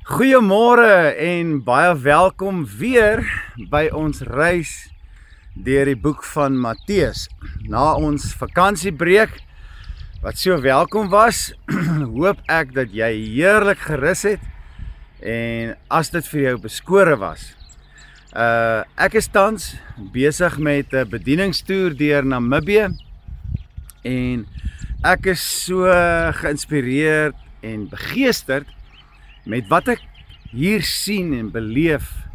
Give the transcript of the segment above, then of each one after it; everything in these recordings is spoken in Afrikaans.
Goeiemôre en baie welkom weer by ons reis deur die boek van Matteus. Na ons vakansiebreek wat so welkom was, hoop ek dat jy heerlik gerus het en as dit vir jou beskore was. Ek is tans besig met 'n bedieningstoer deur Namibië en ek is so geïnspireerd en begeesterd met wat ek hier sien en beleef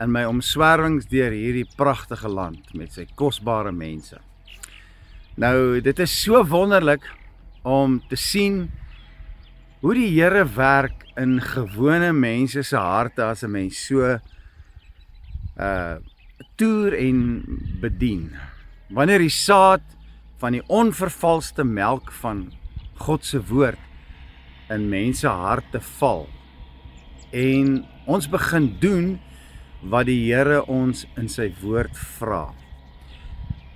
in my omswerwings deur hierdie pragtige land met sy kosbare mense. Nou, dit is so wonderlik om te sien hoe die Here werk in gewone mense se harte as 'n mens so toer en bedien. Wanneer die saad van die onvervalste melk van God se woord in mense harte val en ons begin doen wat die Here ons in sy woord vra.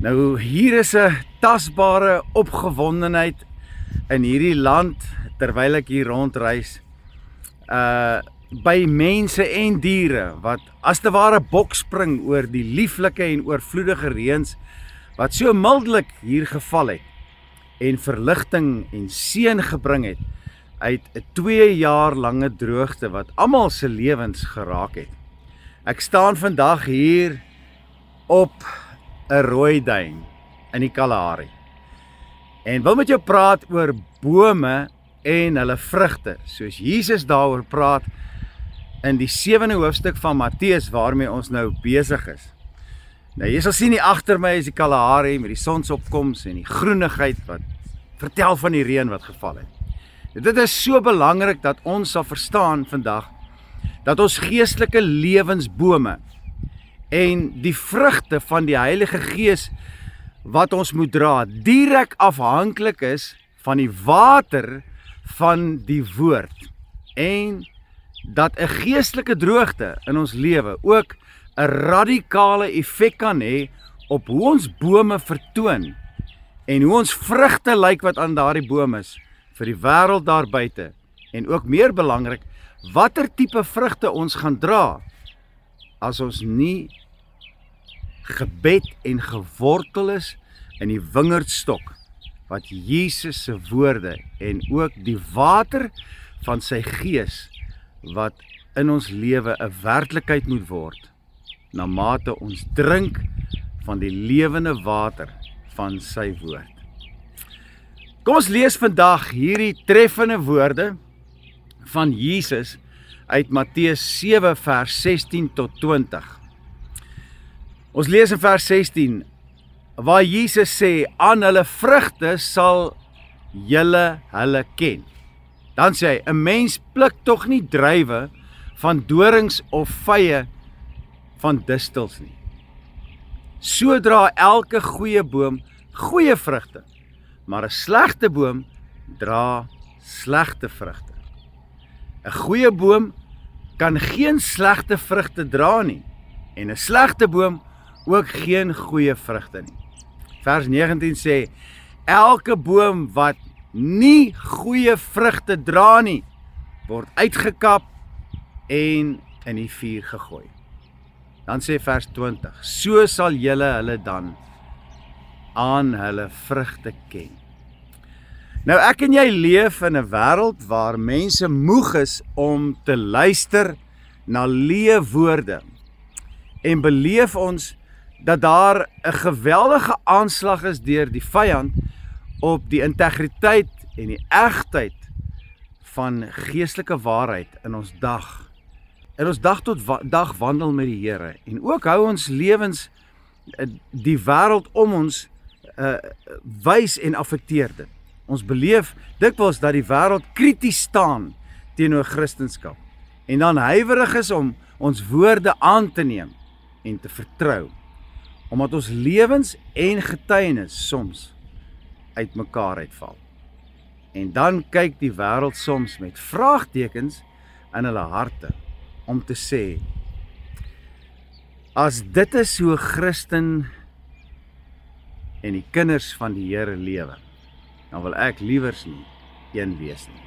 Nou hier is 'n tasbare opgewondenheid in hierdie land terwyl ek hier rondreis by mense en diere wat as te ware bokspring oor die lieflike en oorvloedige reëns wat so mildelik hier geval het en verligting en seën gebring het uit 'n 2 jaar lange droogte wat almal se lewens geraak het. Ek staan vandag hier op 'n rooi duin in die Kalahari en wil met jou praat oor bome en hulle vrugte, soos Jesus daaroor praat in die 7de hoofstuk van Matteus waarmee ons nou besig is. Nou jy sal sien hier agter my is die Kalahari met die sonsopkoms en die groenigheid wat vertel van die reën wat geval het. Dit is so belangrik dat ons sal verstaan vandag dat ons geestelike lewensbome en die vrugte van die Heilige Gees wat ons moet dra, direk afhanklik is van die water van die woord en dat 'n geestelike droogte in ons lewe ook 'n radikale effek kan hê op hoe ons bome vertoon en hoe ons vrugte lyk wat aan daardie boom is vir die wêreld daar buite en ook meer belangrik watter tipe vrugte ons gaan dra as ons nie gebed en gewortel is in die wingerdstok wat Jesus se woorde en ook die water van sy gees wat in ons lewe 'n werklikheid moet word na mate ons drink van die lewende water van sy woord. Kom ons lees vandag hierdie treffende woorde van Jesus uit Matteus 7 vers 16 tot 20. Ons lees in vers 16 waar Jesus sê, aan hulle vrugte sal julle hulle ken. Dan sê hy, 'n mens pluk tog nie druiwe van dorings of vye van distels nie. So dra elke goeie boom goeie vrugte, maar 'n slegte boom dra slegte vrugte. 'n Goeie boom kan geen slegte vrugte dra nie en 'n slegte boom ook geen goeie vrugte nie. Vers 19 sê, elke boom wat nie goeie vrugte dra nie, word uitgekap en in die vuur gegooi. Dan sê vers 20, so sal julle hulle dan aan hulle vrugte ken. Nou ek en jy leef in 'n wêreld waar mense moeg is om te luister na leë woorde en beleef ons dat daar 'n geweldige aanslag is deur die vyand op die integriteit en die egtheid van geestelike waarheid in ons dag. In ons dag tot dag wandel met die Here en ook hou ons lewens die wêreld om ons wys en affekteer dit. Ons beleef dikwels dat die wêreld krities staan teenoor Christendom en dan huiwerig is om ons woorde aan te neem en te vertrou, omdat ons lewens en getuienis soms uitmekaar uitval. En dan kyk die wêreld soms met vraagtekens in hulle harte om te sê, as dit is hoe Christen en die kinders van die Here lewe, dan wil ek liewers nie een wees nie.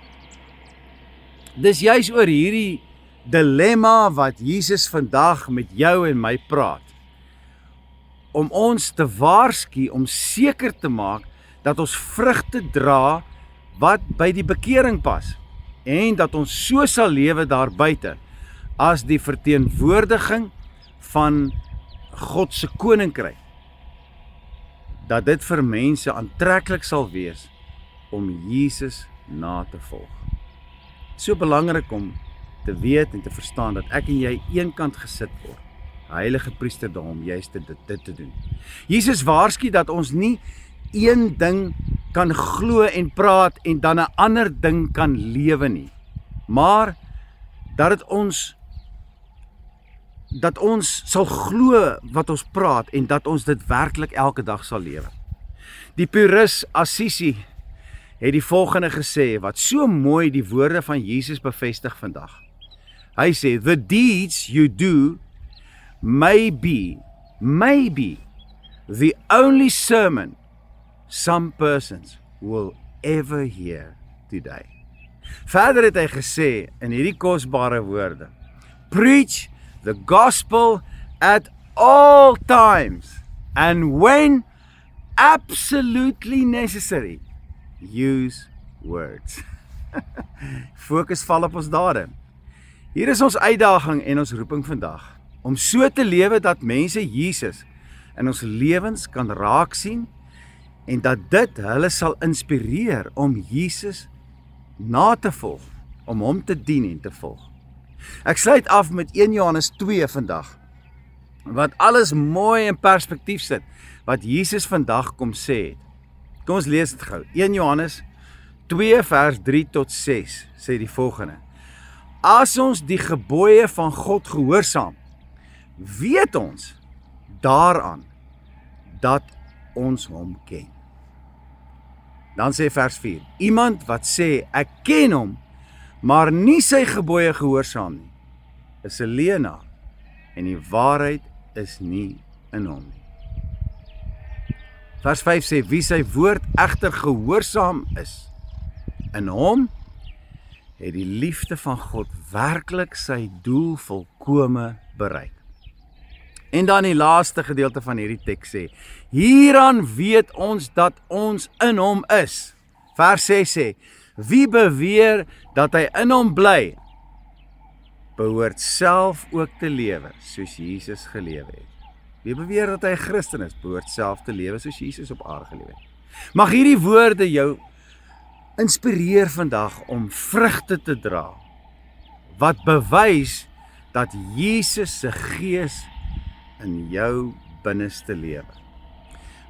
Dis juis oor hierdie dilemma wat Jesus vandag met jou en my praat. Om ons te waarsku, om seker te maak dat ons vrugte dra wat by die bekering pas. En dat ons so sal lewe daar buite as die verteenwoordiging van God se koninkryk. Dat dit vir mense aantreklik sal wees om Jesus na te volg. So belangrik om te weet en te verstaan dat ek en jy eenkant gesit word. Heilige priesterdom om juist dit te doen. Jesus waarsku dat ons nie een ding kan glo en praat en dan 'n ander ding kan lewe nie. Maar dat ons sal glo wat ons praat en dat ons dit werklik elke dag sal lewe. Die Purus Assisi het die volgende gesê wat so mooi die woorde van Jesus bevestig vandag. Hy sê, the deeds you do may be the only sermon some persons will ever hear today. Verder het hy gesê in hierdie kosbare woorde, preach the gospel at all times and when absolutely necessary, use words. Fokus val op ons dade. Hier is ons uitdaging en ons roeping vandag, om so te lewe dat mense Jesus in ons lewens kan raak sien en dat dit hulle sal inspireer om Jesus na te volg, om hom te dien en te volg. Ek sluit af met 1 Johannes 2 vandag, wat alles mooi in perspektief sit, wat Jesus vandag kom sê het. Kom ons lees dit gou. 1 Johannes 2 vers 3 tot 6 sê die volgende. As ons die gebooie van God gehoorsaam, weet ons daaraan dat ons hom ken. Dan sê vers 4, iemand wat sê ek ken hom, maar nie sy gebooie gehoorsaam nie, is 'n leienaar en die waarheid is nie in hom nie. Vers 5 sê, wie sy woord egter gehoorsaam is, in hom het die liefde van God werklik sy doel volkome bereik. En dan die laaste gedeelte van hierdie teks sê, hieraan weet ons dat ons in hom is. Vers 6 sê, wie beweer dat hy in hom bly, behoort self ook te lewe, soos Jesus gelewe het. Wie beweer dat hy Christen is, behoort self te lewe, soos Jesus op aarde gelewe het. Mag hierdie woorde jou inspireer vandag om vrugte te dra, wat bewys dat Jesus se gees in jou binneste lewe.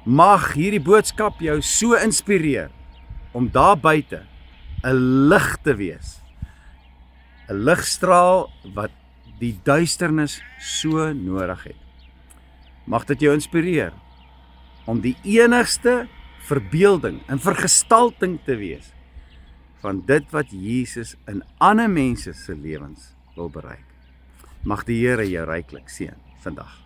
Mag hierdie boodskap jou so inspireer om daar buite 'n lig te wees. 'n Ligstraal wat die duisternis so nodig het. Mag dit jou inspireer om die enigste verbeelding en vergestalting te wees van dit wat Jesus in ander mense se lewens wil bereik. Mag die Here jou ryklik seën vandag.